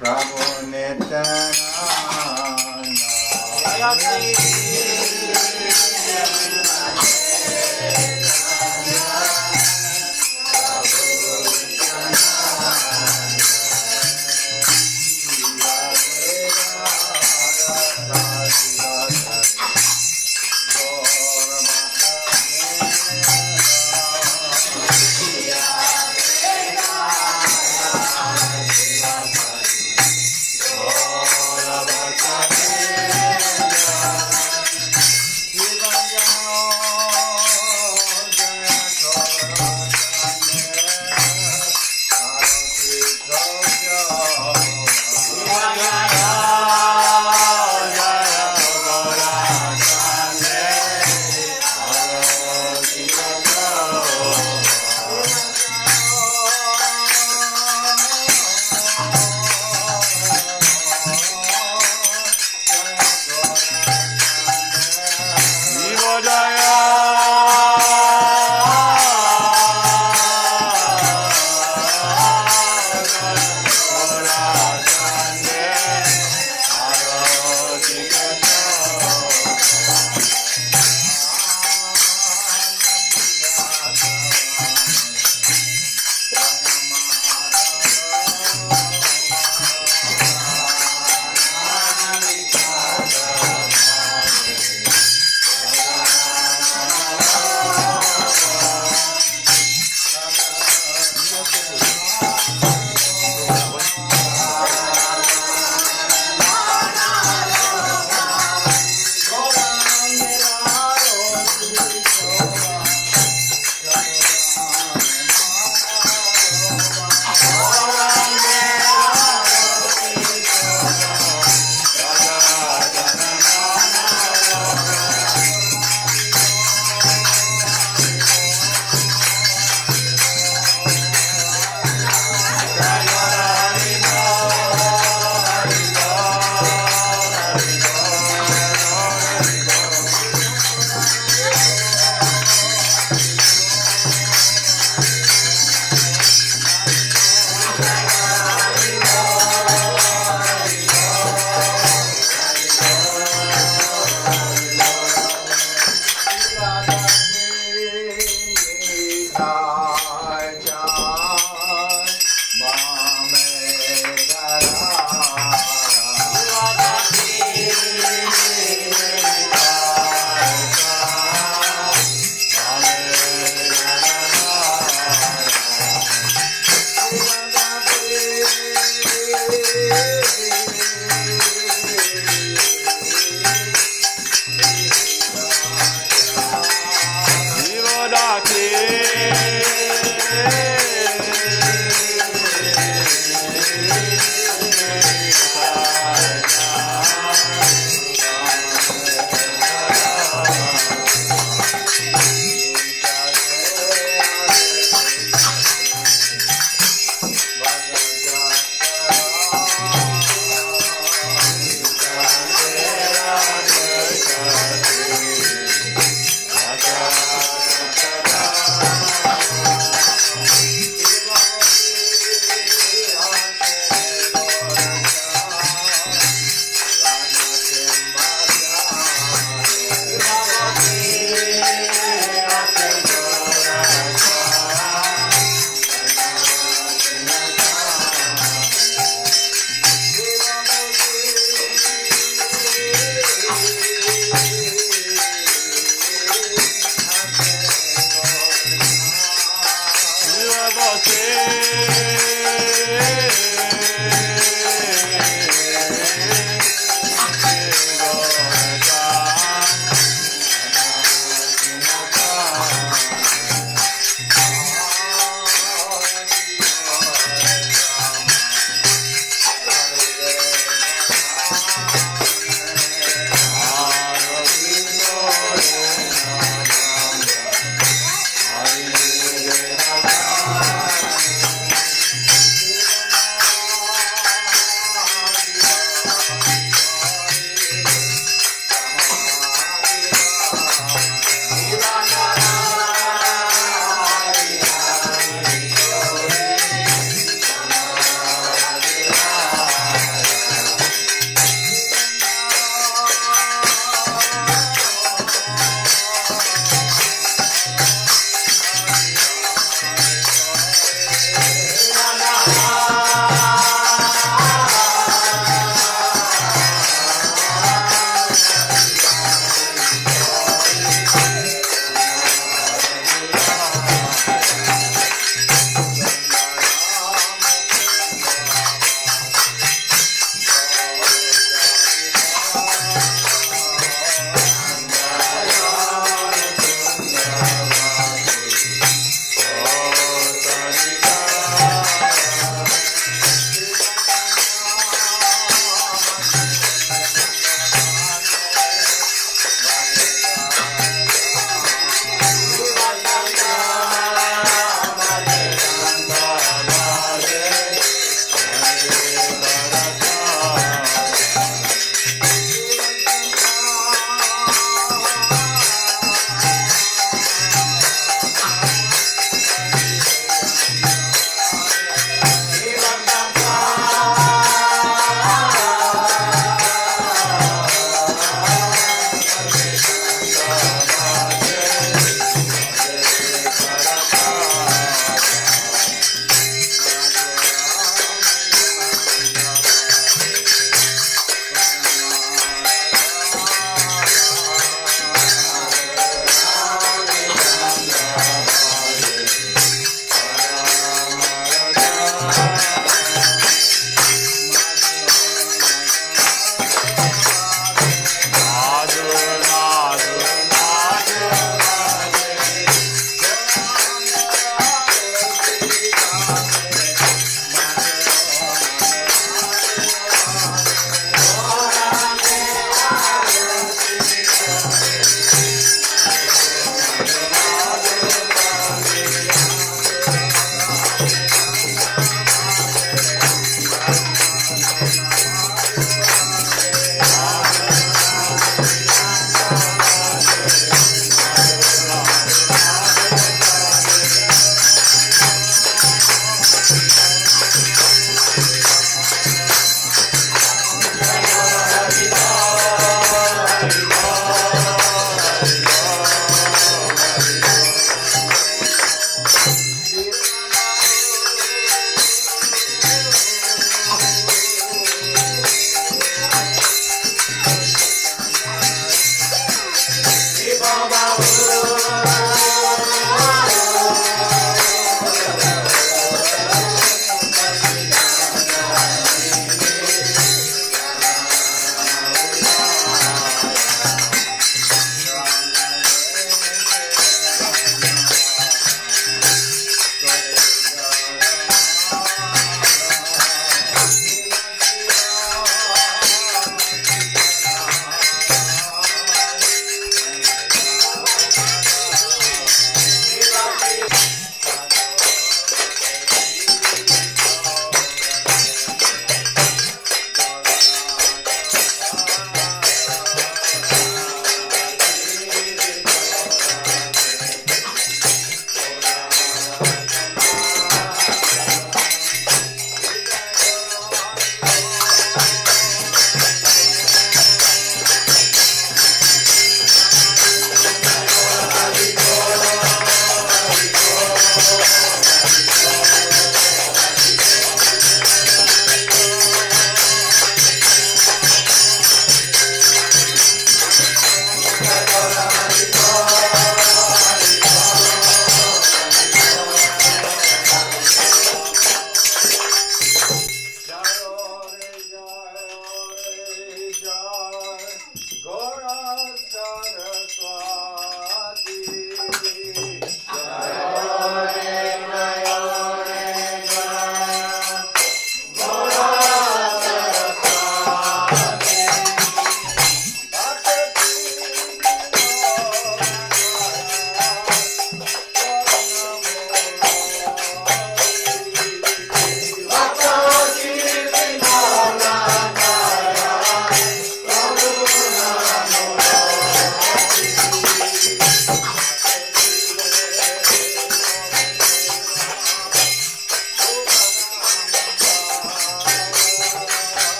Prabhu Nityananda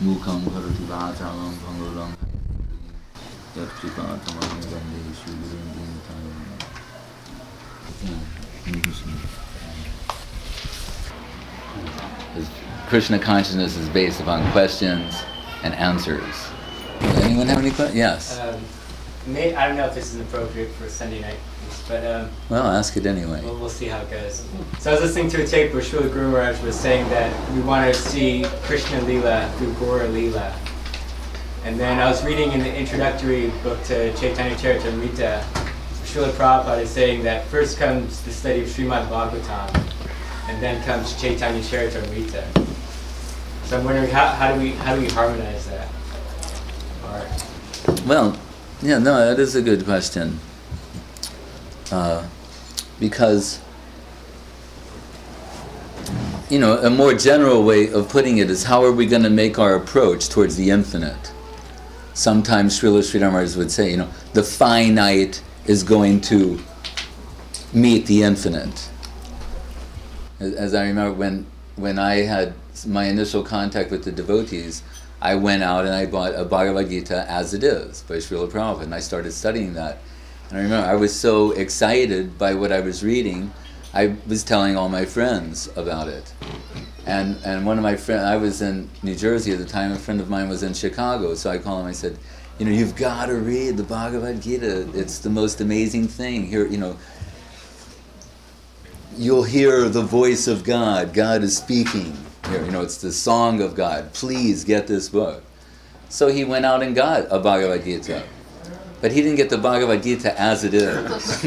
Mukam bharati vachalam bhanguram yatrika tamam gandhi Krishna consciousness is based upon questions and answers. Anyone have any questions? Yes. I don't know if this is appropriate for Sunday night, but well, ask it anyway. We'll see how it goes. So I was listening to a tape where Srila Guru Maharaj was saying that we want to see Krishna Leela through Gaura Leela. And then I was reading in the introductory book to Chaitanya Charitamrita, Srila Prabhupada is saying that first comes the study of Srimad Bhagavatam, and then comes Chaitanya Charitamrita. So I'm wondering how do we harmonize that? Well, yeah, no, that is a good question. Because, a more general way of putting it is, how are we going to make our approach towards the infinite? Sometimes Srila Sridhar Maharaj would say, the finite is going to meet the infinite. As I remember when I had my initial contact with the devotees, I went out and I bought a Bhagavad Gita as it is by Srila Prabhupada, and I started studying that. And I remember I was so excited by what I was reading, I was telling all my friends about it. And one of my friends, I was in New Jersey at the time, a friend of mine was in Chicago, so I called him, I said, you've got to read the Bhagavad Gita, it's the most amazing thing. Here, you'll hear the voice of God, God is speaking. Here, it's the song of God, please get this book. So he went out and got a Bhagavad Gita. But he didn't get the Bhagavad Gita as it is.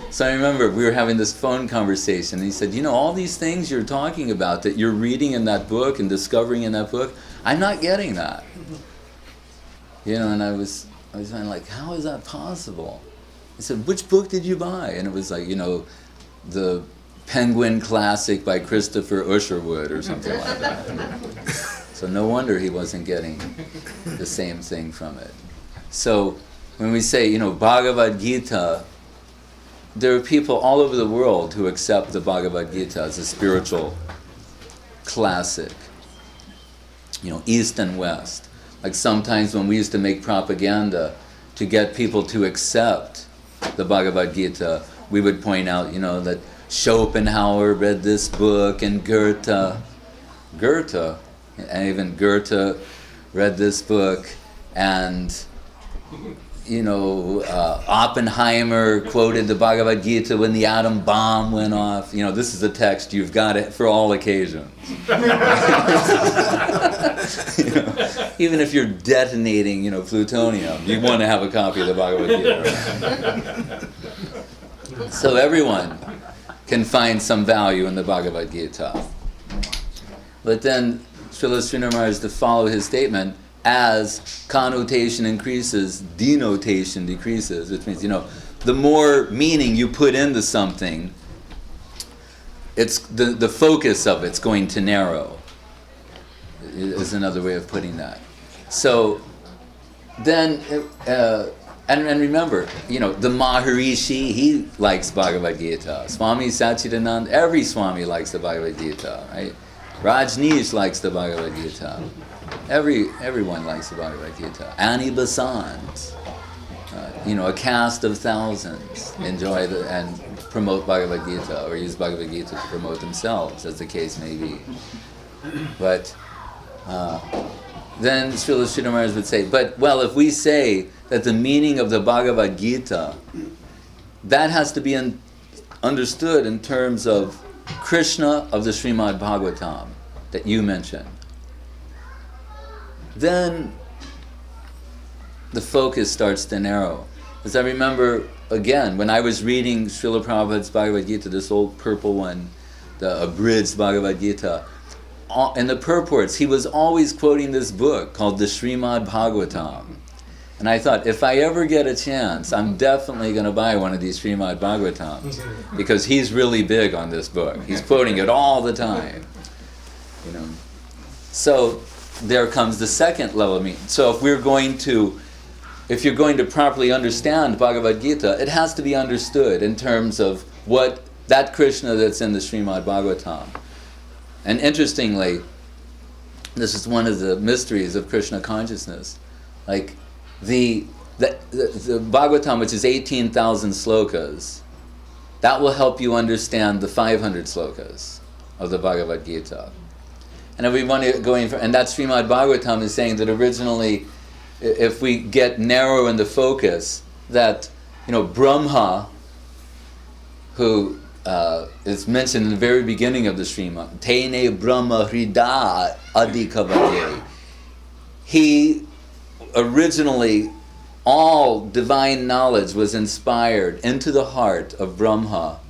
So I remember we were having this phone conversation, and he said, all these things you're talking about that you're reading in that book and discovering in that book, I'm not getting that. And I was like, how is that possible? He said, which book did you buy? And it was like, the Penguin Classic by Christopher Usherwood or something like that. So no wonder he wasn't getting the same thing from it. So when we say, Bhagavad Gita, there are people all over the world who accept the Bhagavad Gita as a spiritual classic, East and West. Like sometimes when we used to make propaganda to get people to accept the Bhagavad Gita, we would point out, that Schopenhauer read this book, and Goethe, and even Goethe read this book, and Oppenheimer quoted the Bhagavad Gita when the atom bomb went off. This is a text you've got it for all occasions. Even if you're detonating, plutonium, you want to have a copy of the Bhagavad Gita. So everyone can find some value in the Bhagavad Gita. But then Srila Sridhar Maharaj, to follow his statement, as connotation increases, denotation decreases, which means, the more meaning you put into something, it's the focus of it's going to narrow, is another way of putting that. So then, and remember, the Maharishi, he likes Bhagavad Gita. Swami Satchidanand, every Swami likes the Bhagavad Gita, right? Rajneesh likes the Bhagavad Gita. Everyone likes the Bhagavad Gita. Annie Besant, a cast of thousands enjoy and promote Bhagavad Gita, or use Bhagavad Gita to promote themselves, as the case may be. But then Srila Sridhar Maharaj would say, if we say that the meaning of the Bhagavad Gita, that has to be understood in terms of Krishna of the Srimad Bhagavatam that you mentioned, then the focus starts to narrow. As I remember, again, when I was reading Srila Prabhupada's Bhagavad Gita, this old purple one, the abridged Bhagavad Gita, in the purports, he was always quoting this book called the Srimad Bhagavatam. And I thought, if I ever get a chance, I'm definitely going to buy one of these Srimad Bhagavatams, because he's really big on this book. He's quoting it all the time. So there comes the second level of meaning. So if you're going to properly understand Bhagavad Gita, it has to be understood in terms of what that Krishna that's in the Srimad Bhagavatam. And interestingly, this is one of the mysteries of Krishna consciousness. Like the Bhagavatam, which is 18,000 slokas, that will help you understand the 500 slokas of the Bhagavad Gita. And if we want to go in, and that Srimad Bhagavatam is saying that originally, if we get narrow in the focus, that Brahma, who is mentioned in the very beginning of the Srimad, Tene Brahma Hrida Adhikavade. he originally, all divine knowledge was inspired into the heart of Brahma.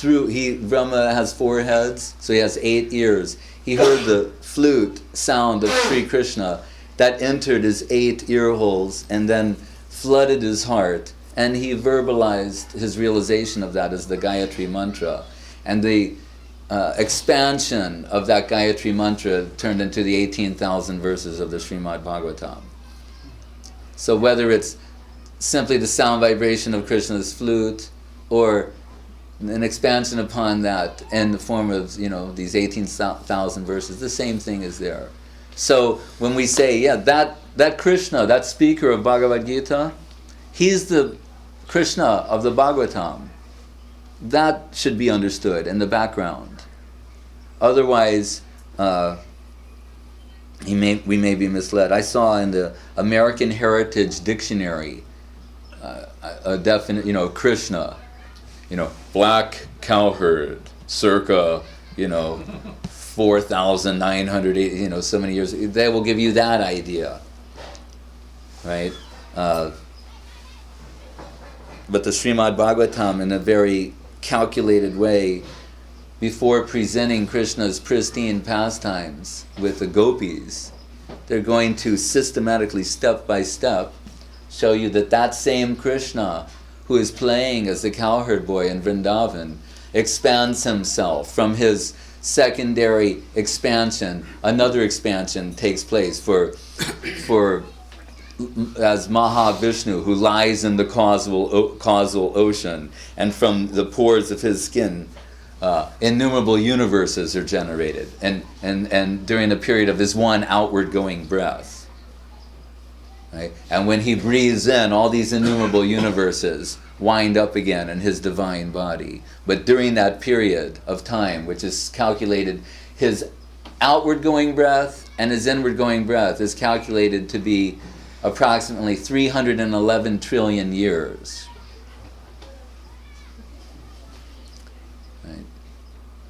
Brahma has 4 heads, so he has 8 ears. He heard the flute sound of Sri Krishna that entered his 8 ear holes and then flooded his heart, and he verbalized his realization of that as the Gayatri Mantra. And the expansion of that Gayatri Mantra turned into the 18,000 verses of the Srimad Bhagavatam. So whether it's simply the sound vibration of Krishna's flute, or an expansion upon that in the form of, these 18,000 verses, the same thing is there. So when we say, that Krishna, that speaker of Bhagavad Gita, he's the Krishna of the Bhagavatam. That should be understood in the background. Otherwise, we may be misled. I saw in the American Heritage Dictionary a definite, Krishna, black cowherd, circa, 4,900, so many years. They will give you that idea, right? But the Srimad Bhagavatam, in a very calculated way, before presenting Krishna's pristine pastimes with the gopis, they're going to systematically, step by step, show you that same Krishna who is playing as the cowherd boy in Vrindavan expands himself from his secondary expansion. Another expansion takes place for as Mahavishnu, who lies in the causal ocean, and from the pores of his skin innumerable universes are generated, and during a period of his one outward going breath. Right? And when he breathes in, all these innumerable universes wind up again in his divine body. But during that period of time, which is calculated, his outward going breath and his inward going breath is calculated to be approximately 311 trillion years. Right?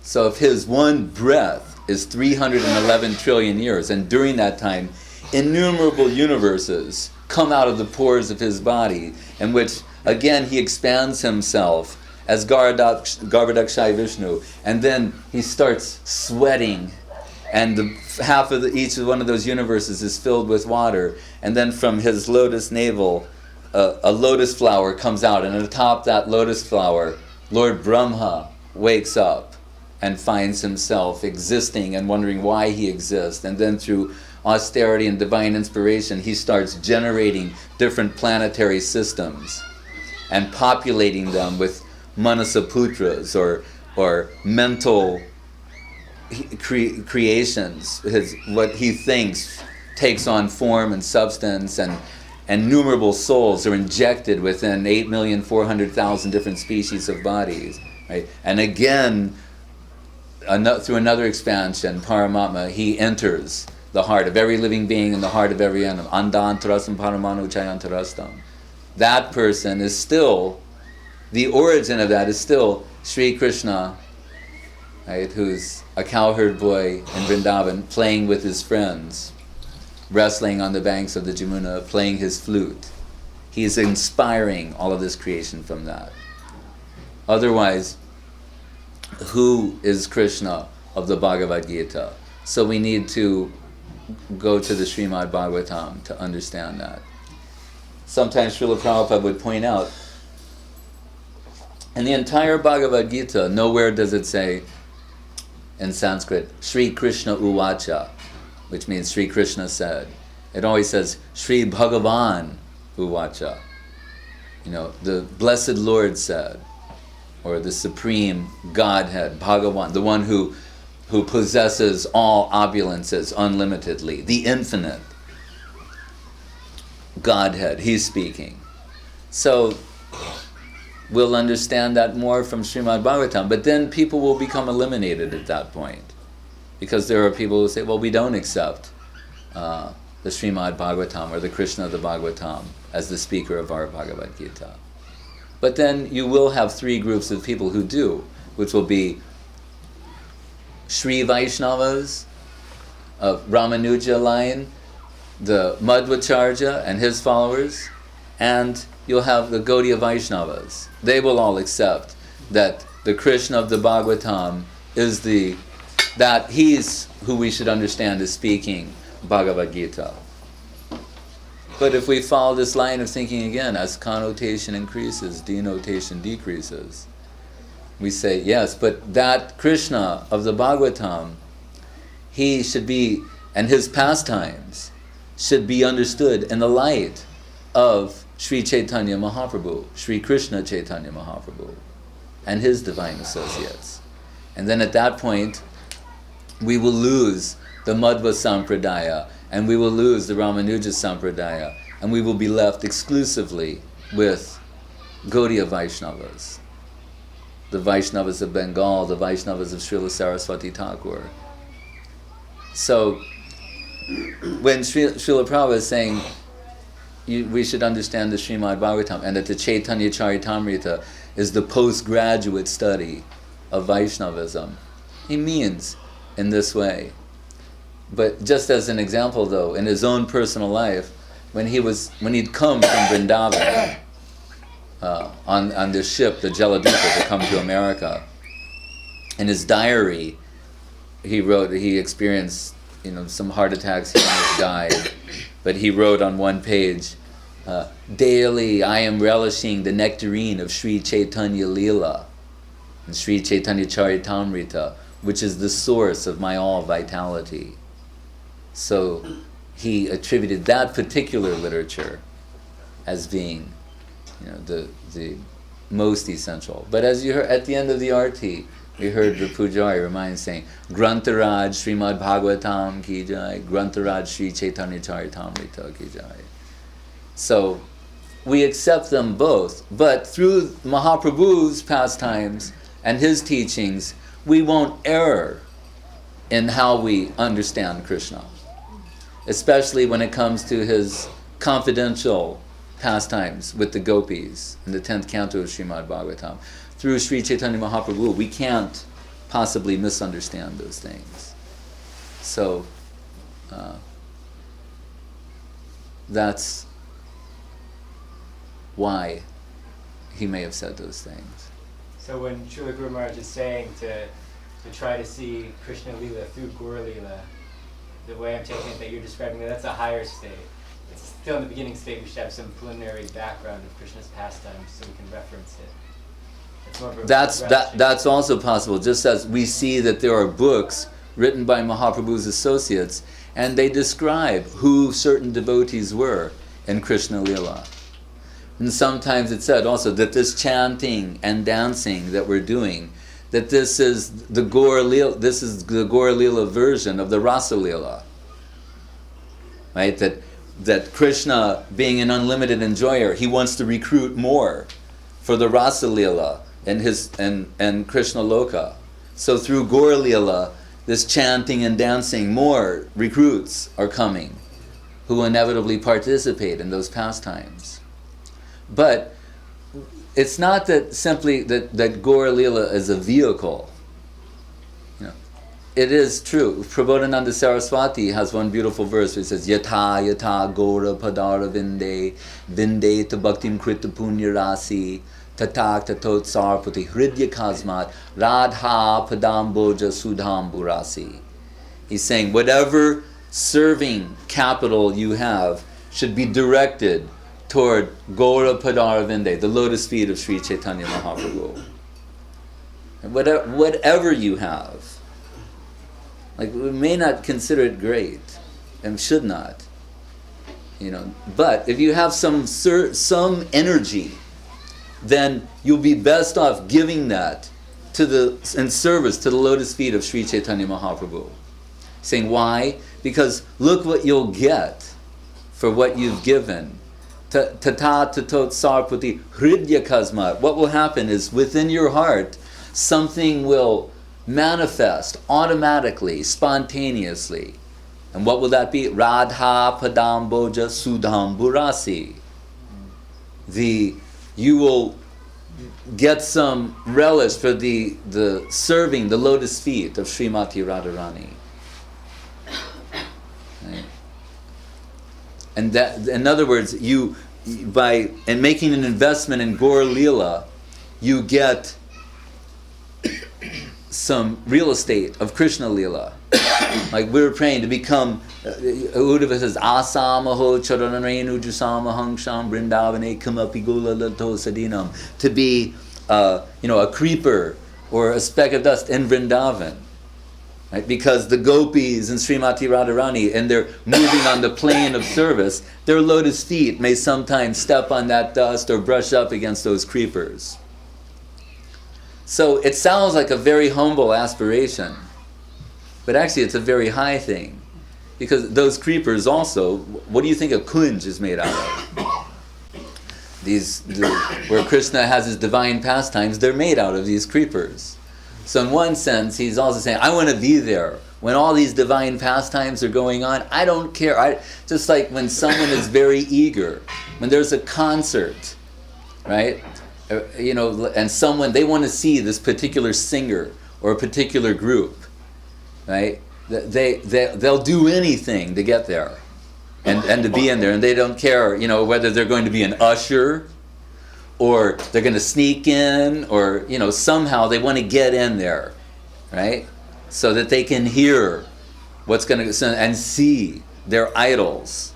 So if his one breath is 311 trillion years, and during that time, innumerable universes come out of the pores of his body, in which, again, he expands himself as Garbhodakshai Vishnu, and then he starts sweating, and half of each one of those universes is filled with water, and then from his lotus navel, a lotus flower comes out, and atop that lotus flower, Lord Brahma wakes up and finds himself existing and wondering why he exists, and then through austerity and divine inspiration, he starts generating different planetary systems and populating them with manasaputras, or mental creations. What he thinks takes on form and substance, and innumerable souls are injected within 8,400,000 different species of bodies. Right? And again, through another expansion, Paramatma, he enters the heart of every living being and the heart of every animal. Andantarasam paramanu chayantarastam. That person is still, the origin of that is still Sri Krishna, right, who's a cowherd boy in Vrindavan, playing with his friends, wrestling on the banks of the Jamuna, playing his flute. He's inspiring all of this creation from that. Otherwise, who is Krishna of the Bhagavad Gita? So we need to go to the Srimad Bhagavatam to understand that. Sometimes Srila Prabhupada would point out, in the entire Bhagavad Gita, nowhere does it say in Sanskrit, Sri Krishna Uvacha, which means Sri Krishna said. It always says, Sri Bhagavan Uvacha. The Blessed Lord said, or the Supreme Godhead, Bhagavan, the one who possesses all opulences unlimitedly, the infinite Godhead, he's speaking. So we'll understand that more from Srimad Bhagavatam, but then people will become eliminated at that point, because there are people who say, well, we don't accept the Srimad Bhagavatam or the Krishna of the Bhagavatam as the speaker of our Bhagavad Gita. But then you will have 3 groups of people who do, which will be Sri Vaishnavas of Ramanuja line. the Madhvacharya and his followers, and you'll have the Gaudiya Vaishnavas. They will all accept that the Krishna of the Bhagavatam is that he's who we should understand as speaking Bhagavad Gita. But if we follow this line of thinking again, as connotation increases, denotation decreases, we say, yes, but that Krishna of the Bhagavatam, he should be, and his pastimes should be understood in the light of Sri Chaitanya Mahaprabhu, Sri Krishna Chaitanya Mahaprabhu, and his divine associates. And then at that point, we will lose the Madhva Sampradaya, and we will lose the Ramanuja Sampradaya, and we will be left exclusively with Gaudiya Vaishnavas. The Vaishnavas of Bengal, the Vaishnavas of Srila Saraswati Thakur. So, when Srila Prabhupada is saying we should understand the Srimad Bhagavatam, and that the Chaitanya Charitamrita is the postgraduate study of Vaishnavism, he means in this way. But just as an example though, in his own personal life, when he'd come from Vrindavan on this ship, the Jaladuta, to come to America, in his diary he wrote he experienced some heart attacks, he almost died, but he wrote on one page, daily I am relishing the nectarine of Sri Chaitanya Leela and Sri Chaitanya Charitamrita, which is the source of my all vitality. So he attributed that particular literature as being the most essential. But as you heard at the end of the arti, we heard the Pujari remind saying, Grantaraj Srimad Bhagavatam ki jai, Grantaraj Sri Chaitanya Charitamrita ki jai. So we accept them both, but through Mahaprabhu's pastimes and his teachings, we won't err in how we understand Krishna, especially when it comes to his confidential pastimes with the gopis in the 10th canto of Srimad Bhagavatam. Through Sri Chaitanya Mahaprabhu, we can't possibly misunderstand those things. So that's why he may have said those things. So when Srila Guru Maharaj is saying to try to see Krishna Lila through Gaur Lila, the way I'm taking it that you're describing it, that's a higher state. It's still in the beginning state. We should have some preliminary background of Krishna's pastimes so we can reference it. It's more of a That's also possible, just as we see that there are books written by Mahaprabhu's associates, and they describe who certain devotees were in Krishna Lila. And sometimes it's said also that this chanting and dancing that we're doing, that this is the Gaur Lila version of the Rasa Lila. Right? That Krishna, being an unlimited enjoyer, he wants to recruit more for the Rasa Lila and Krishna Loka. So through Gaur Lila, this chanting and dancing, more recruits are coming who inevitably participate in those pastimes. But it's not that simply that Gaur Lila is a vehicle. It is true. Prabodhananda Saraswati has one beautiful verse where it says, Yata yata Gaura padara vinde, vinde ta bhaktim krita punya rasi, tatak tatot sarpati hridya kasmat, radha padamboja sudham burasi. He's saying whatever serving capital you have should be directed toward Gaura Padara Vinde, the lotus feet of Sri Chaitanya Mahaprabhu. And whatever you have, like we may not consider it great, and should not, but if you have some energy, then you'll be best off giving that in service to the lotus feet of Sri Chaitanya Mahaprabhu. Saying why? Because look what you'll get for what you've given. Tata tatot sarpati hridya kasmat. What will happen is within your heart, something will manifest automatically, spontaneously. And what will that be? Radha padamboja sudham burasi. You will get some relish for the serving the lotus feet of Srimati Radharani. Right? And that, in other words, in making an investment in Gaur Leela, you get some real estate of Krishna Leela. Like we were praying to become, Uddhava says, Asamaho charanarenu jusamahang sham brindavane kamapi gula lato sadinam. To be, a creeper or a speck of dust in Vrindavan. Right? Because the gopis and Srimati Radharani, and they're moving on the plane of service, their lotus feet may sometimes step on that dust or brush up against those creepers. So it sounds like a very humble aspiration, but actually it's a very high thing. Because those creepers also, what do you think a kunj is made out of? Where Krishna has his divine pastimes, they're made out of these creepers. So in one sense, he's also saying, I want to be there. When all these divine pastimes are going on, I don't care. Just like when someone is very eager, when there's a concert, right? And someone, they want to see this particular singer or a particular group, right? They'll do anything to get there and to be in there. And they don't care, whether they're going to be an usher or they're going to sneak in, or somehow they want to get in there, right? So that they can hear what's going to and see their idols,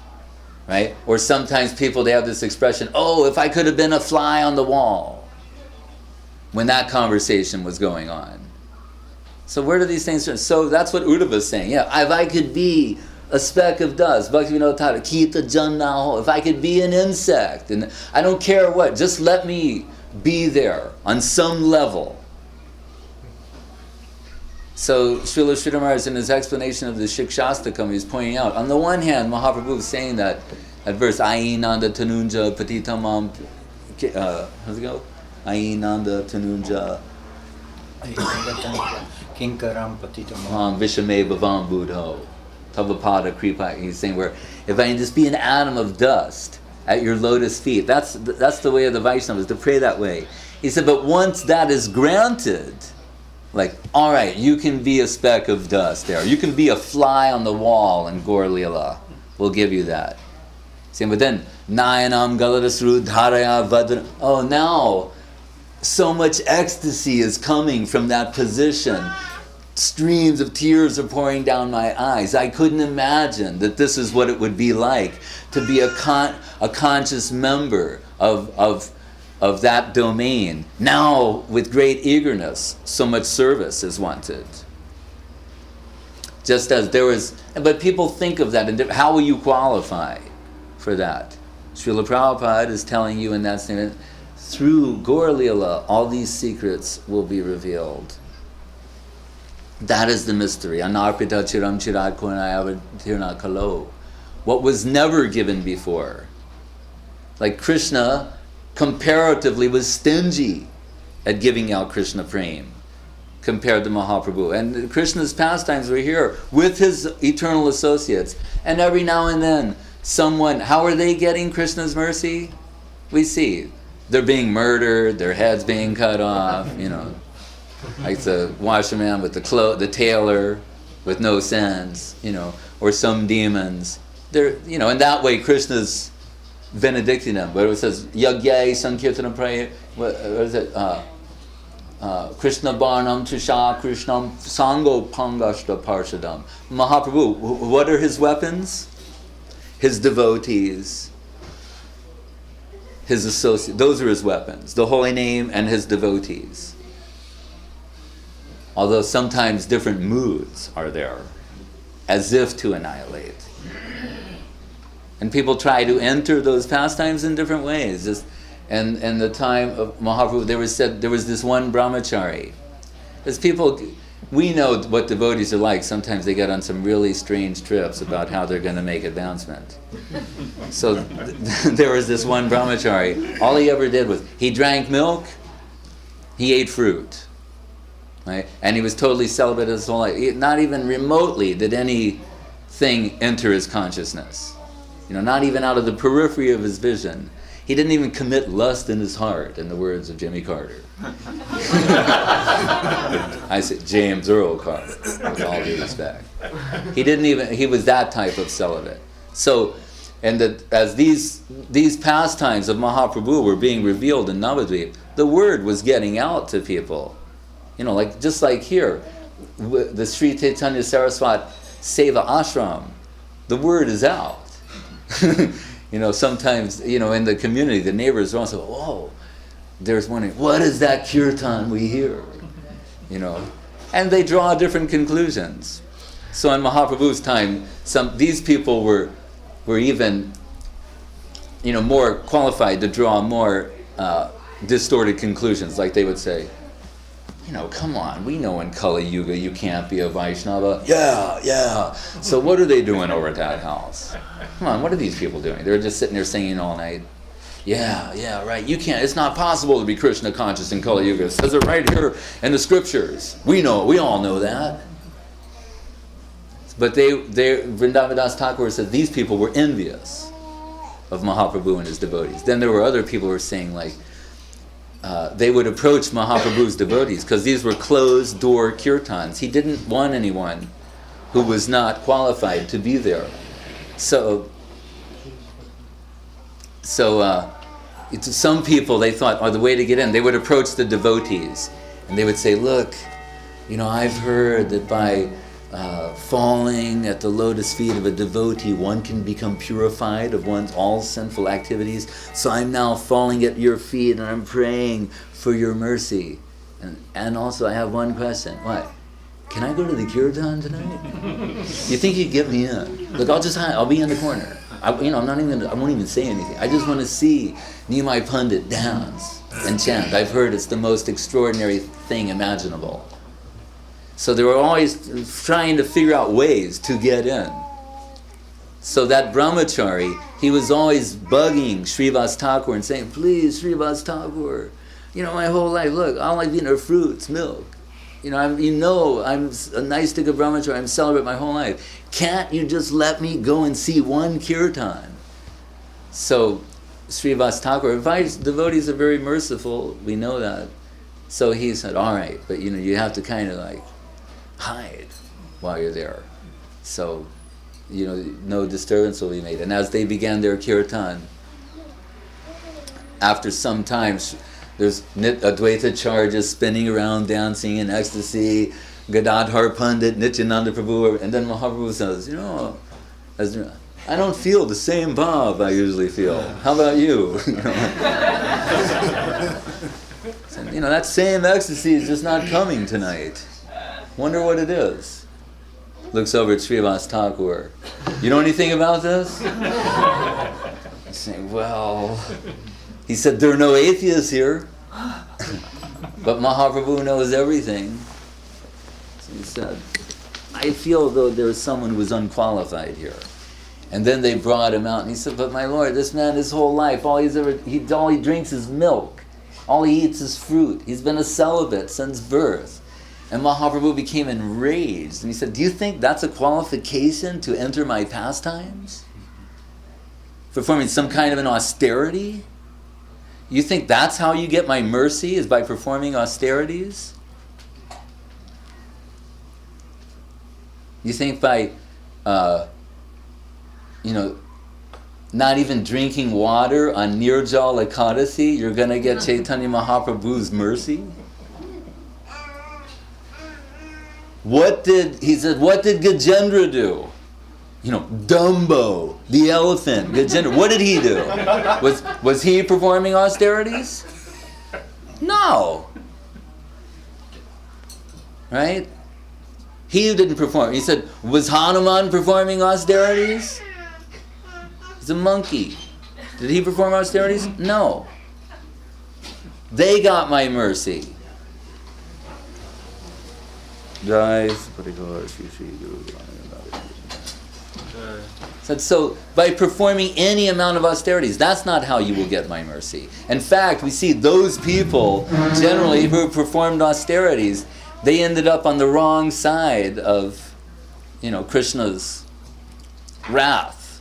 right? Or sometimes people, they have this expression, oh, if I could have been a fly on the wall, when that conversation was going on. So where do these things turn? So that's what Uddhava is saying. Yeah, if I could be a speck of dust, Bhaktivinoda Thakur, Kita Jannaho, if I could be an insect, and I don't care what, just let me be there on some level. So Srila Sridhar Maharaj, in his explanation of the Shikshastakam, he's pointing out, on the one hand, Mahaprabhu is saying that verse, Ainanda Tanunja Patitamam, how's it go? Ainanda Tanunja Kinkaram Patitamam Vishame Bhavam Buddho. Tavapada Kripa, he's saying, where if I can just be an atom of dust at your lotus feet, that's the way of the Vaishnavas, to pray that way. He said, but once that is granted, like, all right, you can be a speck of dust there. You can be a fly on the wall in Gaur Leela. We'll give you that. See, but then, Nayanam Galadasru Dharaya Vadra. Oh, now, so much ecstasy is coming from that position. Streams of tears are pouring down my eyes. I couldn't imagine that this is what it would be like to be a conscious member of that domain. Now, with great eagerness, so much service is wanted. Just as there was, but people think of that, and how will you qualify for that? Srila Prabhupada is telling you in that statement, through Gaur Leela, all these secrets will be revealed. That is the mystery. Anarpita chiram chirad kornayavatirna kalo. What was never given before. Like Krishna, comparatively, was stingy at giving out Krishna prem compared to Mahaprabhu. And Krishna's pastimes were here with his eternal associates. And every now and then, someone, how are they getting Krishna's mercy? We see. They're being murdered, their heads being cut off, like the washerman with the tailor with no sense, or some demons. They're, in that way Krishna's benedicting them. But it says, Yagyai Sankirtana Praya, what is it? Krishna Barnam Trisha Krishnam Sango Pangashta Parshadam. Mahaprabhu, what are his weapons? His devotees, his associates. Those are his weapons. The holy name and his devotees. Although sometimes different moods are there, as if to annihilate. And people try to enter those pastimes in different ways. Just, and in the time of Mahaprabhu, there was this one brahmachari. As people, we know what devotees are like. Sometimes they get on some really strange trips about how they're going to make advancement. So there was this one brahmachari. All he ever did was, he drank milk, he ate fruit. Right? And he was totally celibate his whole life. Not even remotely did anything enter his consciousness. Not even out of the periphery of his vision. He didn't even commit lust in his heart, in the words of Jimmy Carter. I said James Earl Carter, with all due respect. He was that type of celibate. So And that as these pastimes of Mahaprabhu were being revealed in Navadvip, the word was getting out to people. Like just like here, the Sri Chaitanya Saraswat Seva Ashram, the word is out. Sometimes, in the community, the neighbors are also, oh, there's wondering, what is that kirtan we hear? And they draw different conclusions. So in Mahaprabhu's time, these people were even, more qualified to draw more distorted conclusions. Like they would say, come on, we know in Kali Yuga you can't be a Vaishnava. Yeah. So what are they doing over at that house? Come on, what are these people doing? They're just sitting there singing all night. Yeah, right. You can't. It's not possible to be Krishna conscious in Kali Yuga. It says it right here in the scriptures. We all know that. But Vrindavan Thakur said these people were envious of Mahaprabhu and his devotees. Then there were other people who were saying they would approach Mahaprabhu's devotees because these were closed door kirtans. He didn't want anyone who was not qualified to be there. So some people, they thought, the way to get in, they would approach the devotees and they would say, look, I've heard that by falling at the lotus feet of a devotee, one can become purified of one's all sinful activities. So I'm now falling at your feet and I'm praying for your mercy. And also I have one question. What? Can I go to the kirtan tonight? You think you'd get me in? Look, I'll be in the corner. I won't even say anything. I just want to see Nimai Pandit dance and chant. I've heard it's the most extraordinary thing imaginable. So they were always trying to figure out ways to get in. So that brahmachari, he was always bugging Srivas Thakur and saying, please, Srivas Thakur, my whole life, look, all I've eaten are fruits, milk. I'm a nice stick of brahmachari, I'm celibate my whole life. Can't you just let me go and see one kirtan? So Srivas Thakur, devotees are very merciful, we know that. So he said, all right, but you have to kind of hide while you're there. So, no disturbance will be made. And as they began their kirtan, after some time, there's Advaita Charya spinning around dancing in ecstasy, Gadadhar Pandit, Nityananda Prabhu, and then Mahaprabhu says, I don't feel the same bhav I usually feel. How about you? That same ecstasy is just not coming tonight. Wonder what it is. Looks over at Srivas Thakur. You know anything about this? He's saying, well, he said, there are no atheists here. But Mahaprabhu knows everything. So he said, I feel though there's someone who is unqualified here. And then they brought him out and he said, but my Lord, this man his whole life, all he drinks is milk. All he eats is fruit. He's been a celibate since birth. And Mahaprabhu became enraged. And he said, do you think that's a qualification to enter my pastimes? Performing some kind of an austerity? You think that's how you get my mercy, is by performing austerities? You think by, not even drinking water on Nirjal Ekadasi, you're going to get Chaitanya Mahaprabhu's mercy? What did Gajendra do? Dumbo, the elephant, Gajendra, what did he do? Was he performing austerities? No. Right? He didn't perform. He said, was Hanuman performing austerities? He's a monkey. Did he perform austerities? No. They got my mercy. So by performing any amount of austerities, that's not how you will get my mercy. In fact, we see those people generally who performed austerities, they ended up on the wrong side of, Krishna's wrath.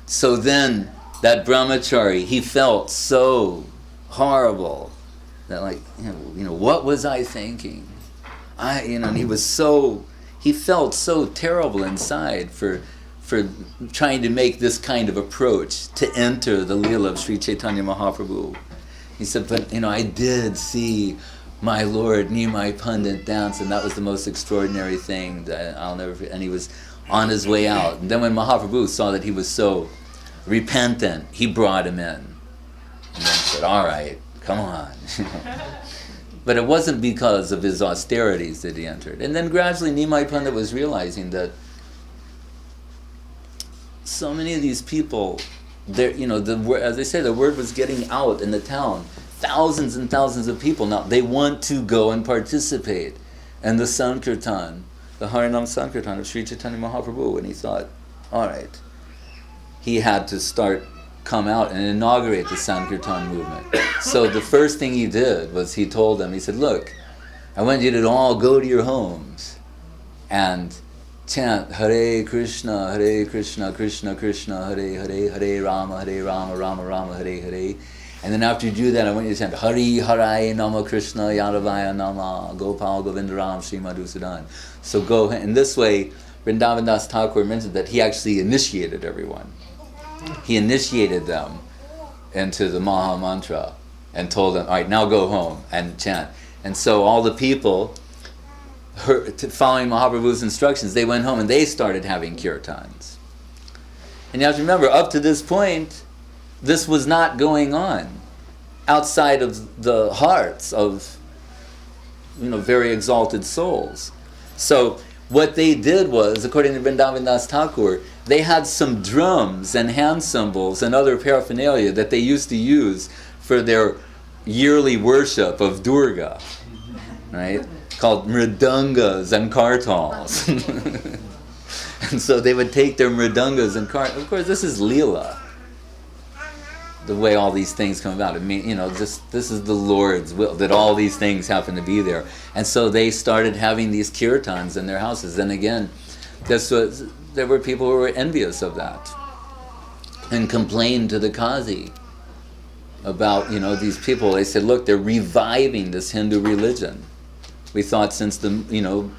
So then that brahmachari, he felt so horrible that what was I thinking? And he felt so terrible inside for for trying to make this kind of approach to enter the Leela of Sri Chaitanya Mahaprabhu. He said, but I did see my Lord Nimai Pandit dance, and that was the most extraordinary thing that I'll never forget. And he was on his way out. And then when Mahaprabhu saw that he was so repentant, he brought him in. And then said, all right, come on. But it wasn't because of his austerities that he entered. And then gradually Nimai Pandit was realizing that so many of these people, as they say, the word was getting out in the town. Thousands and thousands of people now, they want to go and participate in the Sankirtan, the Harinam Sankirtan of Sri Chaitanya Mahaprabhu. And he thought, all right, he had to come out and inaugurate the Sankirtan movement. So the first thing he did was he told them, he said, look, I want you to all go to your homes and chant Hare Krishna, Krishna Krishna, Hare Hare, Hare Rama, Rama Rama, Hare Hare. And then after you do that, I want you to chant Hari Harai Nama Krishna Yadavaya Nama Gopal Govindaram Sri Madhusudan. So go, and this way, Vrindavan Das Thakur mentioned that he actually initiated everyone. He initiated them into the Maha Mantra and told them, all right, now go home and chant. And so all the people, following Mahaprabhu's instructions, they went home and they started having kirtans. And you have to remember, up to this point, this was not going on outside of the hearts of very exalted souls. So what they did was, according to Vrindavan Das Thakur, they had some drums and hand cymbals and other paraphernalia that they used to use for their yearly worship of Durga, right? Called mridangas and kartals. And so they would take their mridangas and kartals. Of course, this is Leela, the way all these things come about. I mean, this is the Lord's will, that all these things happen to be there. And so they started having these kirtans in their houses. And again, there were people who were envious of that and complained to the Qazi about, these people. They said, look, they're reviving this Hindu religion. We thought since the,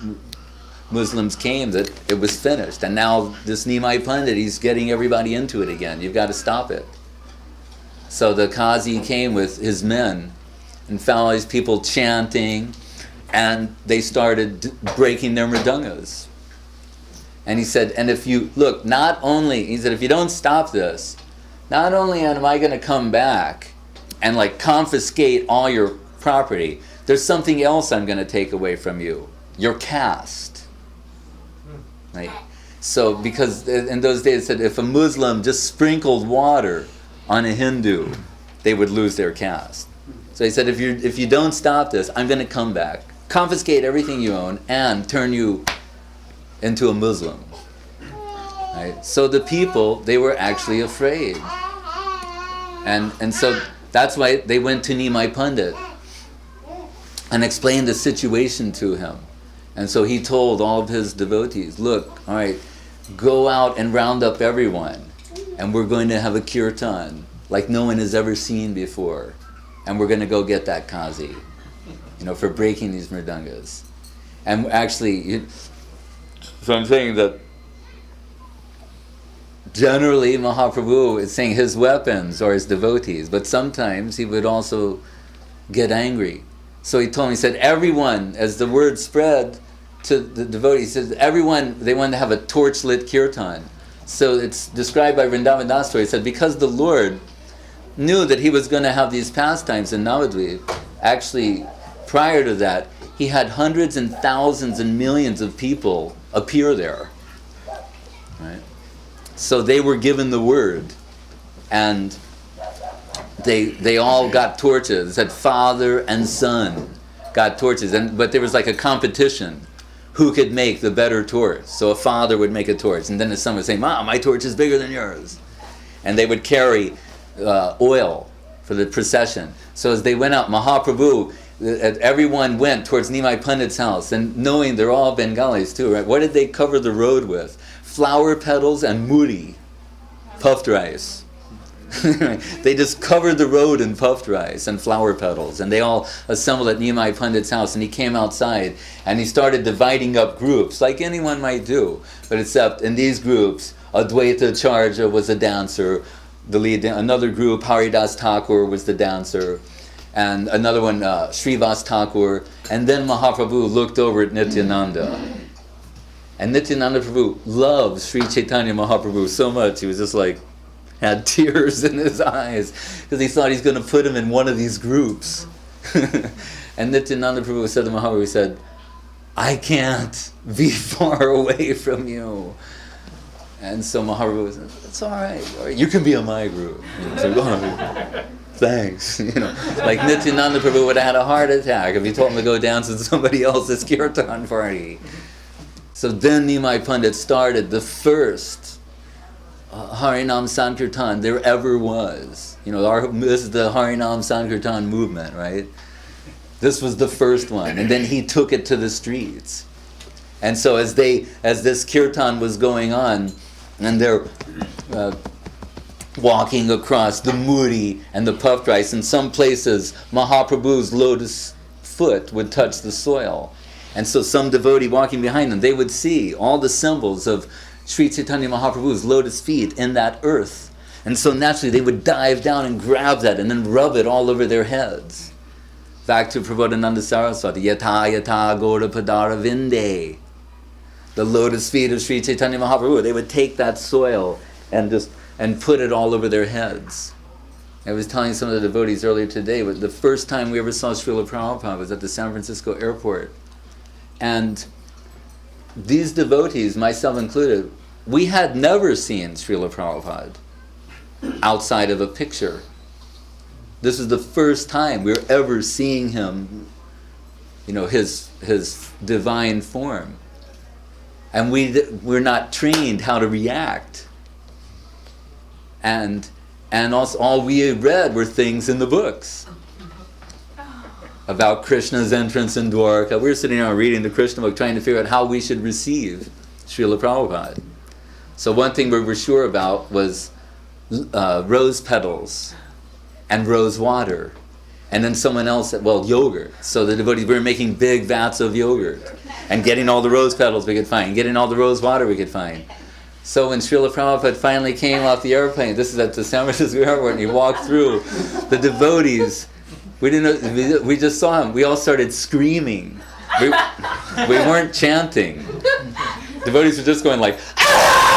Muslims came that it was finished. And now this Nimai Pandit, he's getting everybody into it again. You've got to stop it. So the Qazi came with his men and found all these people chanting, and they started breaking their mridangas. And he said, and if you, look, if you don't stop this, not only am I going to come back and confiscate all your property, there's something else I'm going to take away from you, your caste. Right? So, because in those days it said if a Muslim just sprinkled water on a Hindu, they would lose their caste. So he said, if you don't stop this, I'm going to come back, confiscate everything you own, and turn you into a Muslim. Right? So the people, they were actually afraid. And so that's why they went to Nimai Pandit and explained the situation to him. And so he told all of his devotees, look, all right, go out and round up everyone, and we're going to have a kirtan like no one has ever seen before. And we're going to go get that Qazi, for breaking these mridangas. And actually, so I'm saying that generally Mahaprabhu is saying his weapons are his devotees, but sometimes he would also get angry. So he told me, he said, everyone, as the word spread to the devotees, he said, everyone, they wanted to have a torch-lit kirtan. So it's described by Vrindavan Das Thakur. He said, because the Lord knew that he was going to have these pastimes in Navadvip, actually, prior to that, he had hundreds and thousands and millions of people appear there. Right? So they were given the word, and they all got torches. It said father and son got torches, but there was like a competition who could make the better torch. So a father would make a torch, and then the son would say, Mom, my torch is bigger than yours. And they would carry oil for the procession. So as they went out, Mahaprabhu, everyone went towards Nimai Pandit's house, and knowing they're all Bengalis too, right? What did they cover the road with? Flower petals and muri, puffed rice. They just covered the road in puffed rice and flower petals, and they all assembled at Nimai Pandit's house, and he came outside and he started dividing up groups like anyone might do, but except in these groups Advaita Charja was a dancer. Another group, Haridas Thakur was the dancer. And another one, Srivas Thakur. And then Mahaprabhu looked over at Nityananda. And Nityananda Prabhu loved Sri Chaitanya Mahaprabhu so much, he was just like, had tears in his eyes, because he thought he's going to put him in one of these groups. And Nityananda Prabhu said to Mahaprabhu, he said, I can't be far away from you. And so Mahaprabhu said, it's all right, you can be in my group. So, thanks. Like Nityananda Prabhu would have had a heart attack if he told him to go dance with somebody else's kirtan party. So then Nimai Pandit started the first Harinam Sankirtan there ever was. This is the Harinam Sankirtan movement, right? This was the first one, and then he took it to the streets. And so as this kirtan was going on, and they're walking across the muri and the puffed rice, in some places Mahaprabhu's lotus foot would touch the soil. And so some devotee walking behind them, they would see all the symbols of Sri Chaitanya Mahaprabhu's lotus feet in that earth. And so naturally they would dive down and grab that and then rub it all over their heads. Back to Prabodhananda Saraswati, Yata Yata Gora Padara Vinde. The lotus feet of Sri Chaitanya Mahaprabhu, they would take that soil and put it all over their heads. I was telling some of the devotees earlier today, but the first time we ever saw Srila Prabhupada was at the San Francisco airport. And these devotees, myself included, we had never seen Srila Prabhupada outside of a picture. This was the first time we were ever seeing him, his divine form. And we're not trained how to react. And also all we had read were things in the books about Krishna's entrance in Dwarka. We were sitting around reading the Krishna book, trying to figure out how we should receive Srila Prabhupada. So one thing we were sure about was rose petals and rose water. And then someone else said, yogurt. So the devotees were making big vats of yogurt and getting all the rose petals we could find, getting all the rose water we could find. So when Srila Prabhupada finally came off the airplane, this is at the San Francisco airport, and he walked through, the devotees, we just saw him. We all started screaming. We weren't chanting. Devotees were just going like, ah!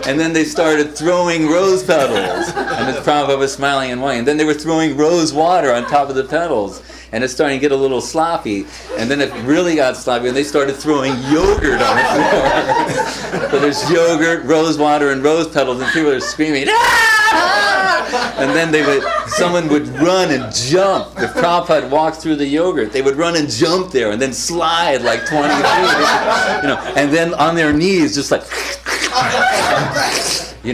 And then they started throwing rose petals. And the Prabhupada was smiling and whining. And then they were throwing rose water on top of the petals. And it's starting to get a little sloppy. And then it really got sloppy, and they started throwing yogurt on the floor. So there's yogurt, rose water, and rose petals, and people are screaming, ah! And then someone would run and jump. If Prabhupada walked through the yogurt, they would run and jump there and then slide like 20 feet. And then on their knees, just like, and they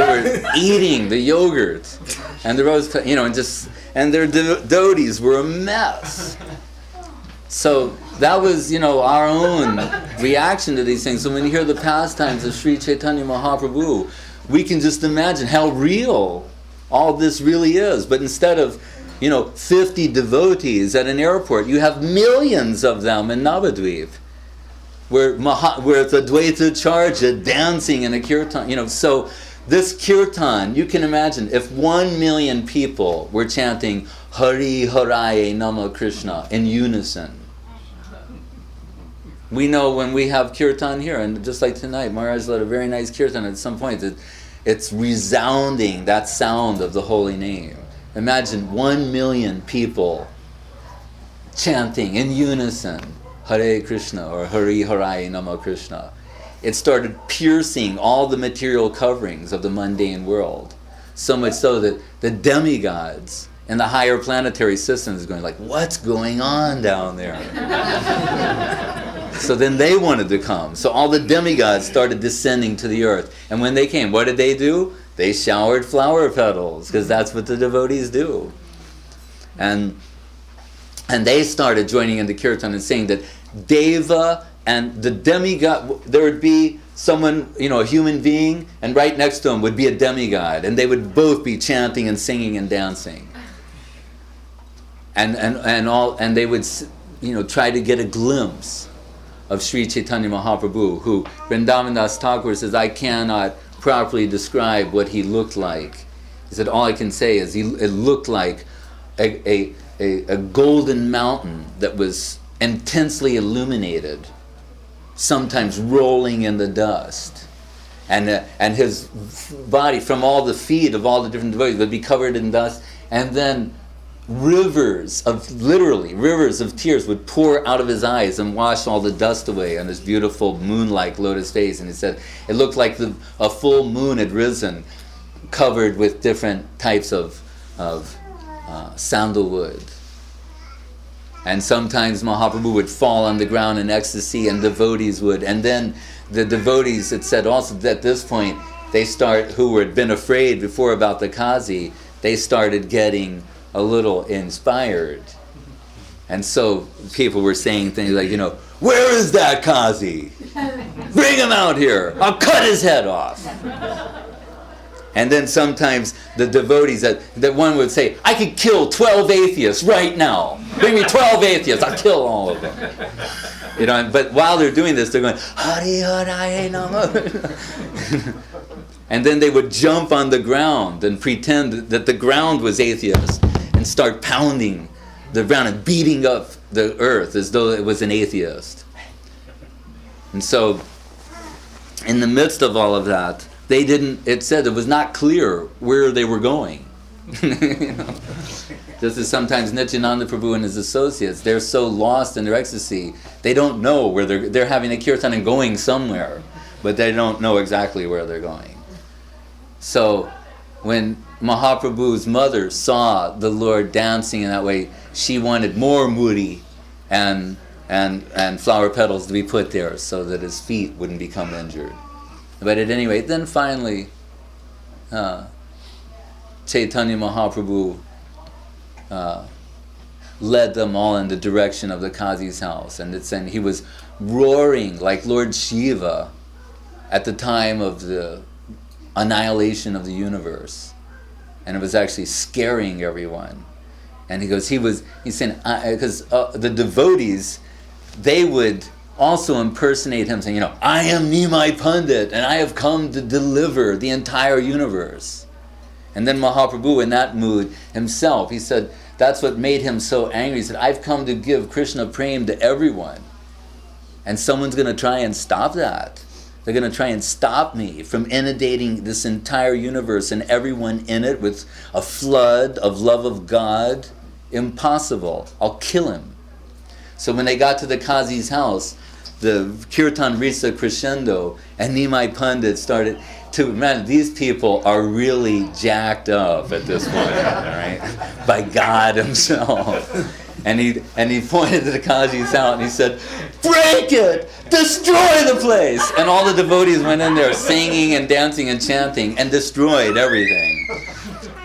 were eating the yogurt and the rose, and their devotees were a mess. So that was, our own reaction to these things. So when you hear the pastimes of Sri Chaitanya Mahaprabhu, we can just imagine how real all this really is. But instead of, 50 devotees at an airport, you have millions of them in Navadvip, where the Advaita Charja dancing in a kirtan, So this kirtan, you can imagine, if 1 million people were chanting Hari Haraye Nama Krishna in unison. We know when we have kirtan here, and just like tonight, Maharaj led a very nice kirtan at some point, that it's resounding, that sound of the holy name. Imagine 1 million people chanting in unison Hare Krishna or Hari Haraye Nama Krishna. It started piercing all the material coverings of the mundane world. So much so that the demigods and the higher planetary systems are going like, what's going on down there? So then they wanted to come. So all the demigods started descending to the earth. And when they came, what did they do? They showered flower petals, because that's what the devotees do. And they started joining in the kirtan and saying that Deva and the demigod, there would be someone, a human being, and right next to him would be a demigod, and they would both be chanting and singing and dancing. And they would, try to get a glimpse of Sri Chaitanya Mahaprabhu, who Vrindavan Das Thakur says, I cannot properly describe what he looked like. He said, all I can say is it looked like a golden mountain that was intensely illuminated, sometimes rolling in the dust. And his body, from all the feet of all the different devotees, would be covered in dust, and then rivers of tears would pour out of his eyes and wash all the dust away on his beautiful moon-like lotus face. And he said it looked like a full moon had risen, covered with different types of sandalwood. And sometimes Mahaprabhu would fall on the ground in ecstasy, and devotees would. And then the devotees, it said also that at this point, who had been afraid before about the Kazi, they started getting a little inspired. And so people were saying things like, where is that Kazi? Bring him out here. I'll cut his head off. And then sometimes the devotees, that one would say, I could kill 12 atheists right now. Bring me 12 atheists, I'll kill all of them. But while they're doing this, they're going, Hari Hari Namo. And then they would jump on the ground and pretend that the ground was atheist and start pounding the ground and beating up the earth as though it was an atheist. And so, in the midst of all of that, it said it was not clear where they were going. Just as sometimes Nityananda Prabhu and his associates, they're so lost in their ecstasy, they don't know where they're having a kirtan and going somewhere, but they don't know exactly where they're going. So when Mahaprabhu's mother saw the Lord dancing in that way, she wanted more mudi and flower petals to be put there so that his feet wouldn't become injured. But at any rate, then finally, Chaitanya Mahaprabhu led them all in the direction of the Kazi's house. And it's saying he was roaring like Lord Shiva at the time of the annihilation of the universe. And it was actually scaring everyone. And he's saying, because the devotees, they would also impersonate him, saying, I am Nimai Pandit, and I have come to deliver the entire universe. And then Mahaprabhu, in that mood himself, he said, that's what made him so angry. He said, I've come to give Krishna Prem to everyone. And someone's going to try and stop that. They're going to try and stop me from inundating this entire universe and everyone in it with a flood of love of God. Impossible. I'll kill him. So when they got to the Kazi's house, the kirtan reached a crescendo, and Nimai Pandit started to, man, these people are really jacked up at this point, right? By God himself. And he pointed to the Kazi's house and he said, break it! Destroy the place! And all the devotees went in there singing and dancing and chanting and destroyed everything.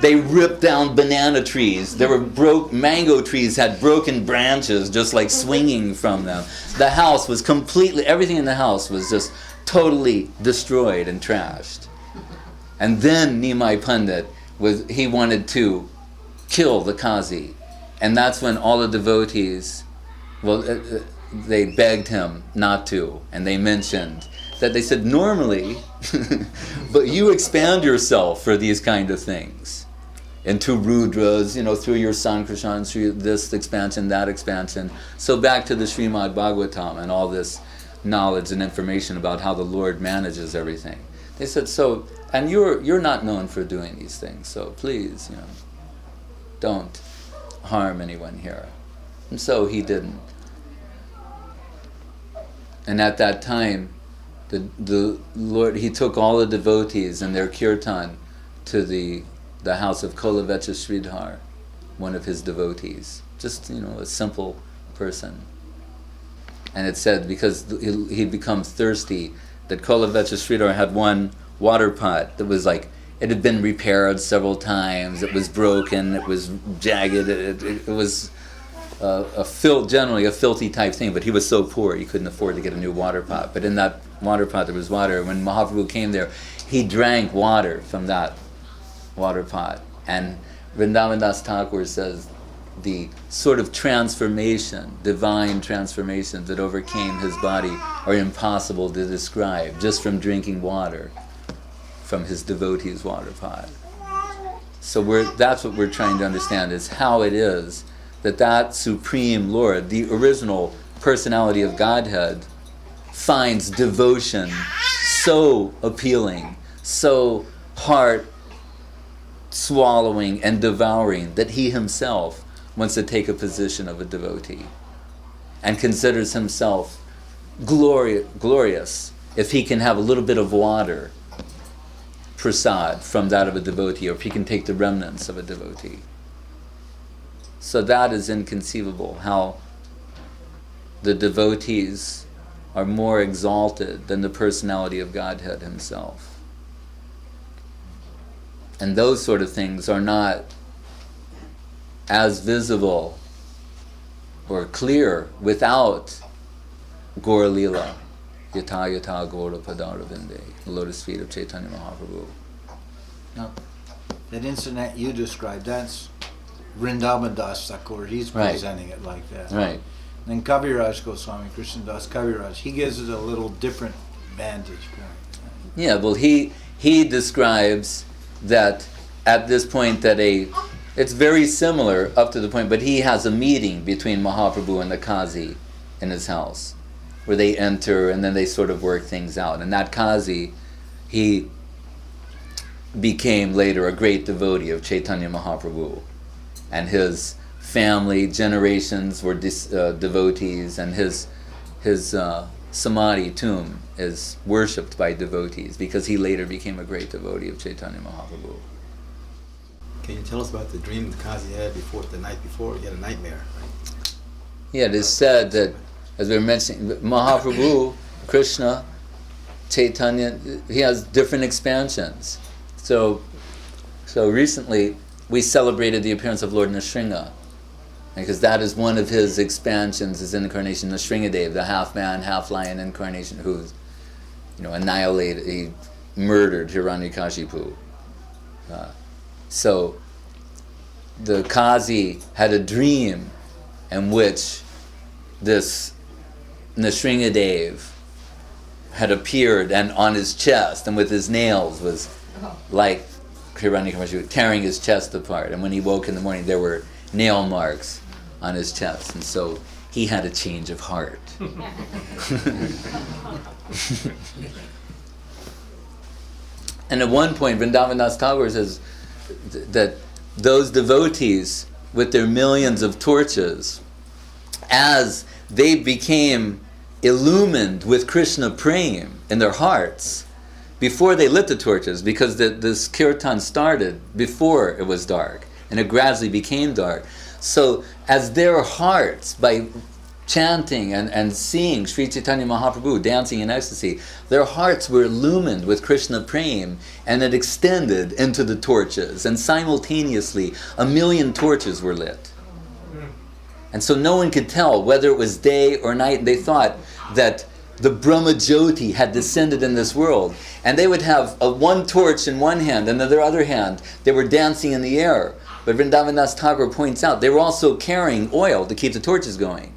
They ripped down banana trees. Mango trees had broken branches just like swinging from them. The house was everything in the house was just totally destroyed and trashed. And then Nimai Pandit he wanted to kill the Kazi. And that's when all the devotees, they begged him not to. And they mentioned that they said, normally, but you expand yourself for these kind of things. Into Rudras, through your Sankarshan, through this expansion, that expansion. So back to the Srimad Bhagavatam and all this knowledge and information about how the Lord manages everything. They said, and you're not known for doing these things, so please, don't harm anyone here. And so he didn't. And at that time, the Lord, he took all the devotees and their kirtan to the house of Kolavecha Sridhar, one of his devotees. Just, a simple person. And it said, because he'd become thirsty, that Kolavecha Sridhar had one water pot that was like, it had been repaired several times, it was broken, it was jagged, it was generally a filthy type thing, but he was so poor he couldn't afford to get a new water pot. But in that water pot there was water. When Mahaprabhu came there, he drank water from that water pot. And Vrindavan Das Thakur says, the sort of transformation, divine transformations that overcame his body are impossible to describe just from drinking water from his devotee's water pot. So that's what we're trying to understand, is how it is that Supreme Lord, the original personality of Godhead, finds devotion so appealing, so heart-swallowing and devouring, that he himself wants to take a position of a devotee and considers himself glorious if he can have a little bit of water, prasad, from that of a devotee, or if he can take the remnants of a devotee. So that is inconceivable, how the devotees are more exalted than the personality of Godhead himself. And those sort of things are not as visible or clear without Gaur Leela, Yata Yata Gaura Padaravinde, the lotus feet of Chaitanya Mahaprabhu. Now, that incident you described, that's Vrindavan Das Thakur. He's Right. presenting it like that. Right. Then Kaviraj Goswami, Krishna Das Kaviraj, he gives it a little different vantage point. Yeah, well, he describes that at this point that it's very similar up to the point, but he has a meeting between Mahaprabhu and the Qazi in his house, where they enter and then they sort of work things out. And that Qazi, he became later a great devotee of Chaitanya Mahaprabhu, and his family generations were devotees, and his samadhi tomb is worshipped by devotees because he later became a great devotee of Chaitanya Mahaprabhu. Can you tell us about the dream the Kazi had the night before? He had a nightmare, right? Yeah, it is said that, as we were mentioning, Mahaprabhu, Krishna, Chaitanya, he has different expansions. So recently we celebrated the appearance of Lord Nrsimha, because that is one of his expansions, his incarnation, Nrsimhadev, the half-man, half-lion incarnation, who's, annihilated, he murdered Hiranyakashipu. So the Qazi had a dream in which this Nrsimhadev had appeared and on his chest, and with his nails was like Hiranyakashipu, tearing his chest apart. And when he woke in the morning, there were nail marks on his chest, and so he had a change of heart. And at one point, Vrindavan Das Thakur says that those devotees with their millions of torches, as they became illumined with Krishna prema in their hearts, before they lit the torches, because this kirtan started before it was dark, and it gradually became dark. So as their hearts, by chanting and seeing Sri Chaitanya Mahaprabhu dancing in ecstasy, their hearts were illumined with Krishna prema, and it extended into the torches, and simultaneously 1,000,000 torches were lit. And so no one could tell whether it was day or night. They thought that the Brahma Jyoti had descended in this world, and they would have one torch in one hand, and in their other hand they were dancing in the air. But Vrindavan Das Thakur points out they were also carrying oil to keep the torches going.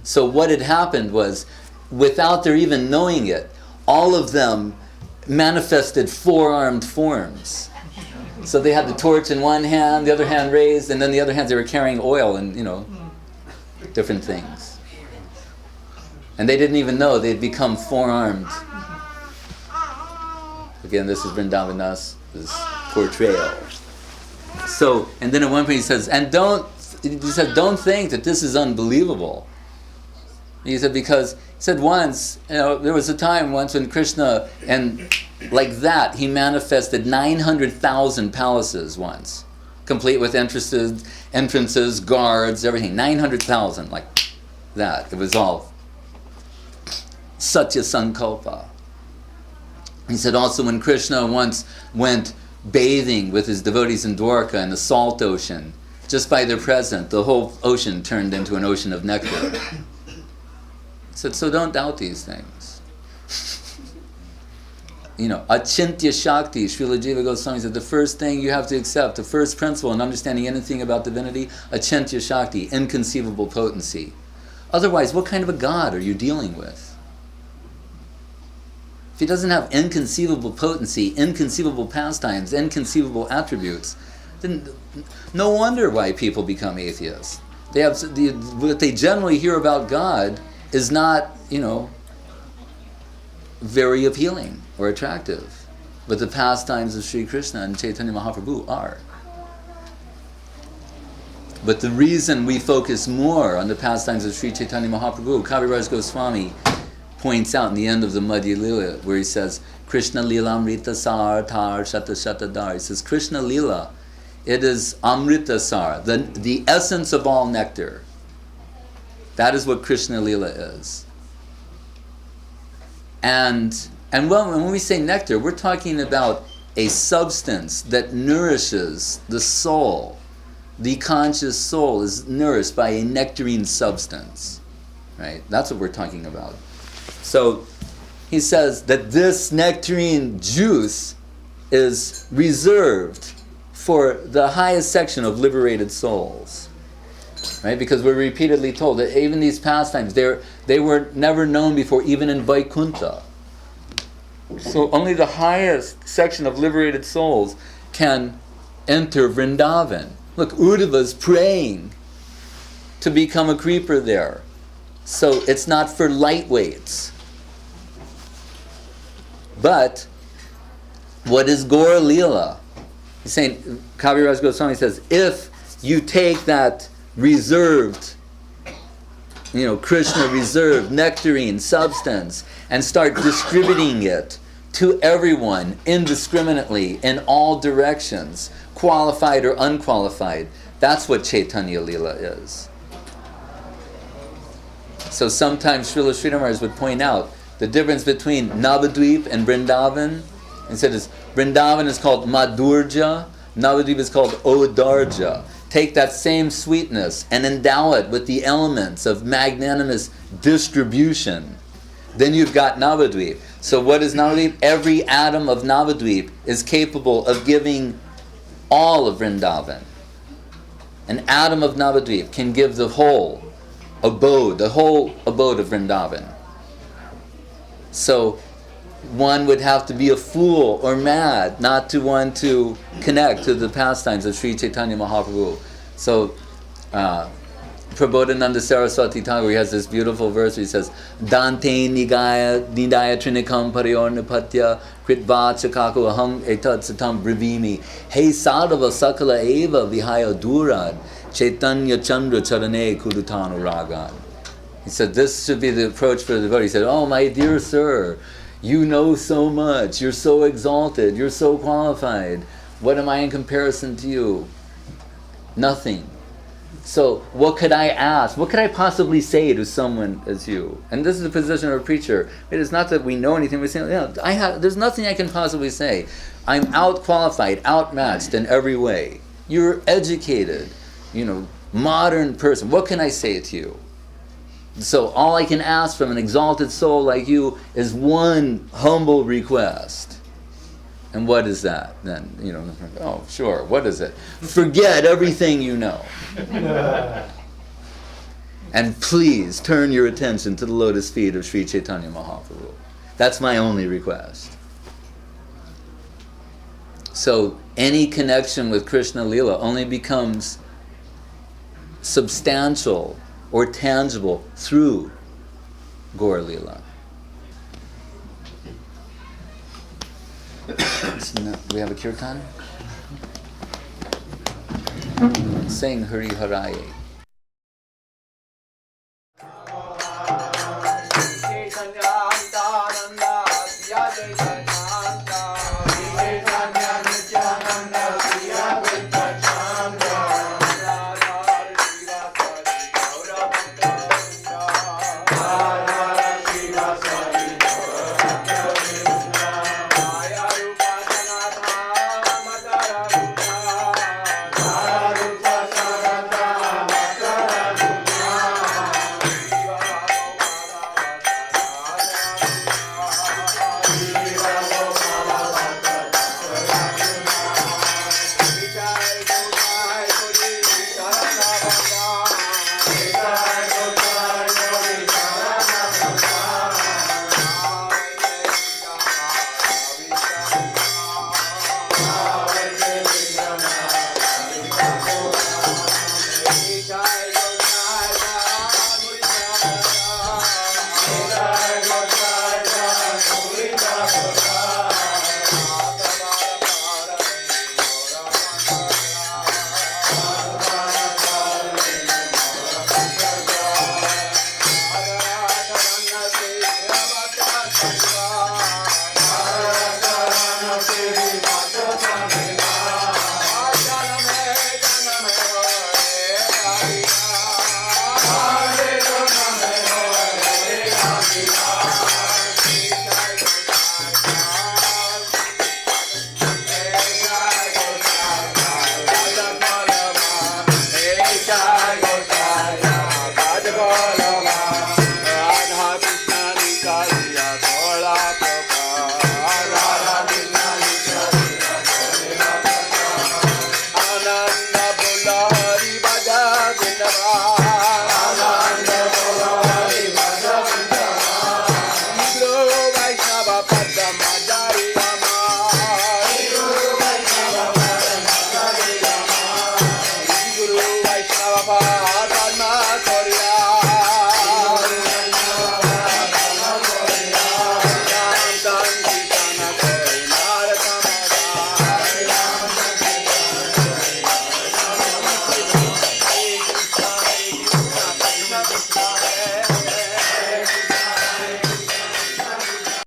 So what had happened was, without their even knowing it, all of them manifested four-armed forms. So they had the torch in one hand, the other hand raised, and then the other hand they were carrying oil and, different things. And they didn't even know they'd become four-armed. Again, this is Vrindavan Das's portrayal. So, and then at one point he says, don't think that this is unbelievable. He said, because, he said once, there was a time once when Krishna, and like that, he manifested 900,000 palaces once, complete with entrances, guards, everything. 900,000, like that. It was all Satya Sankalpa. He said also when Krishna once went bathing with his devotees in Dwarka in the salt ocean, just by their presence, the whole ocean turned into an ocean of nectar. He said, so don't doubt these things. Achintya Shakti, Srila Jiva Goswami said, the first thing you have to accept, the first principle in understanding anything about divinity, Achintya Shakti, inconceivable potency. Otherwise, what kind of a God are you dealing with? If he doesn't have inconceivable potency, inconceivable pastimes, inconceivable attributes, then no wonder why people become atheists. What they generally hear about God is not, very appealing or attractive. But the pastimes of Sri Krishna and Chaitanya Mahaprabhu are. But the reason we focus more on the pastimes of Sri Chaitanya Mahaprabhu, Kaviraj Goswami points out in the end of the Madhya Lila, where he says, Krishna Lila Amrita Sar Tar Shata Shata Dar. He says, Krishna Lila, it is Amrita Sar, the essence of all nectar. That is what Krishna Lila is. And when we say nectar, we're talking about a substance that nourishes the soul. The conscious soul is nourished by a nectarine substance. Right? That's what we're talking about. So he says that this nectarine juice is reserved for the highest section of liberated souls. Right? Because we're repeatedly told that even these pastimes, they were never known before, even in Vaikuntha. So only the highest section of liberated souls can enter Vrindavan. Look, Uddhava's praying to become a creeper there. So it's not for lightweights. But what is Gaura Leela? He's saying, Kaviraj Goswami says, if you take that reserved, Krishna reserved nectarine substance and start distributing it to everyone indiscriminately in all directions, qualified or unqualified, that's what Chaitanya Lila is. So sometimes Srila Sridhar Maharaj would point out the difference between Navadvip and Vrindavan. He said Vrindavan is called Madhurja, Navadvip is called Odarja. Take that same sweetness and endow it with the elements of magnanimous distribution. Then you've got Navadvip. So what is Navadvip? Every atom of Navadvip is capable of giving all of Vrindavan. An atom of Navadvip can give the whole abode of Vrindavan. So one would have to be a fool or mad not to want to connect to the pastimes of Sri Chaitanya Mahaprabhu. So Prabodhananda Saraswati Thakur, he has this beautiful verse where he says, Dante Nidaya Trinikam Pariornapatya Kritva Chakaku Aham Etad Satam Brivimi Hey Sadhava Sakala Eva Vihaya Durad Chaitanya Chandra Charane Kudutanu Ragan. He said, this should be the approach for the devotee. He said, oh my dear sir, you know so much, you're so exalted, you're so qualified. What am I in comparison to you? Nothing. So what could I ask? What could I possibly say to someone as you? And this is the position of a preacher. It is not that we know anything. We say, there's nothing I can possibly say. I'm out-qualified, outmatched in every way. You're educated, modern person. What can I say to you? So all I can ask from an exalted soul like you is one humble request. And what is that then? Oh, sure, what is it? Forget everything you know. And please turn your attention to the lotus feet of Sri Chaitanya Mahaprabhu. That's my only request. So any connection with Krishna Lila only becomes substantial or tangible through Gaura Lila. We have a kirtan? Sing Hari Haraye. Vaishnava Padma